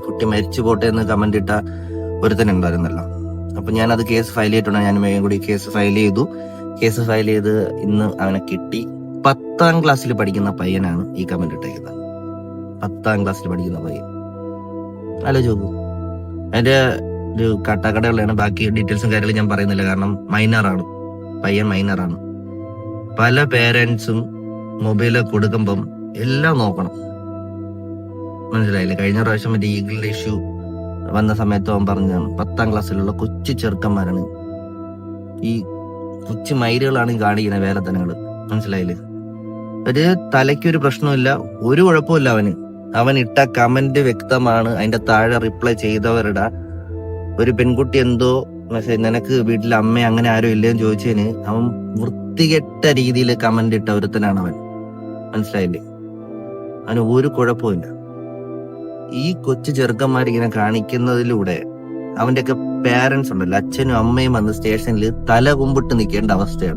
കുട്ടി മരിച്ചു പോട്ടെ എന്ന് കമന്റ് ഇട്ട ഒരുത്തനുണ്ടായിരുന്നല്ലോ. അപ്പൊ ഞാനത് കേസ് ഫയൽ ചെയ്തിട്ടുണ്ട്. ഞാൻ വേഗം കൂടി കേസ് ഫയൽ ചെയ്തു. കേസ് ഫയൽ ചെയ്ത് ഇന്ന് അവനെ കിട്ടി. 10ാം ക്ലാസ്സിൽ പഠിക്കുന്ന പയ്യനാണ് ഈ കമന്റ് ഇട്ടേക്കുന്നത്. 10ാം ക്ലാസ്സിൽ പഠിക്കുന്ന പയ്യൻ. ആലോചിച്ച് നോക്കൂ. അതിന്റെ ഒരു കട്ടക്കടകളാണ്. ബാക്കി ഡീറ്റെയിൽസും കാര്യങ്ങളും ഞാൻ പറയുന്നില്ല, കാരണം മൈനറാണ്, പയ്യൻ മൈനറാണ്. പല പേരൻസും മൊബൈല് കൊടുക്കുമ്പം എല്ലാം നോക്കണം, മനസ്സിലായില്ലേ? കഴിഞ്ഞ പ്രാവശ്യം മറ്റേ ഈഗിൾ ഇഷ്യൂ വന്ന സമയത്ത് അവൻ പറഞ്ഞാണ് 10ാം ക്ലാസ്സിലുള്ള കൊച്ചു ചെറുക്കന്മാരാണ്, ഈ കൊച്ചു മൈരുകളാണ് ഈ കാണിക്കുന്നത് വേലത്തനങ്ങള്, മനസ്സിലായില്ലേ? ഒരു തലയ്ക്കൊരു പ്രശ്നമില്ല, ഒരു കുഴപ്പമില്ല അവന്. അവൻ ഇട്ട കമന്റ് വ്യക്തമാണ്. അതിന്റെ താഴെ റിപ്ലൈ ചെയ്തവരുടെ ഒരു പെൺകുട്ടി എന്തോ നിനക്ക് വീട്ടിൽ അമ്മ അങ്ങനെ ആരും ഇല്ലെന്ന് ചോദിച്ചതിന് അവൻ വൃത്തികെട്ട രീതിയിൽ കമന്റ് ഇട്ട ഒരുത്തനാണ് അവൻ, മനസ്സിലായില്ലേ? അവന് ഒരു കുഴപ്പമില്ല. ഈ കൊച്ചു ചെറുക്കന്മാരിങ്ങനെ കാണിക്കുന്നതിലൂടെ അവന്റെയൊക്കെ പേരൻസ് ഉണ്ടല്ലോ, അച്ഛനും അമ്മയും വന്ന് സ്റ്റേഷനിൽ തല കുമ്പിട്ട് നിൽക്കേണ്ട അവസ്ഥയാണ്.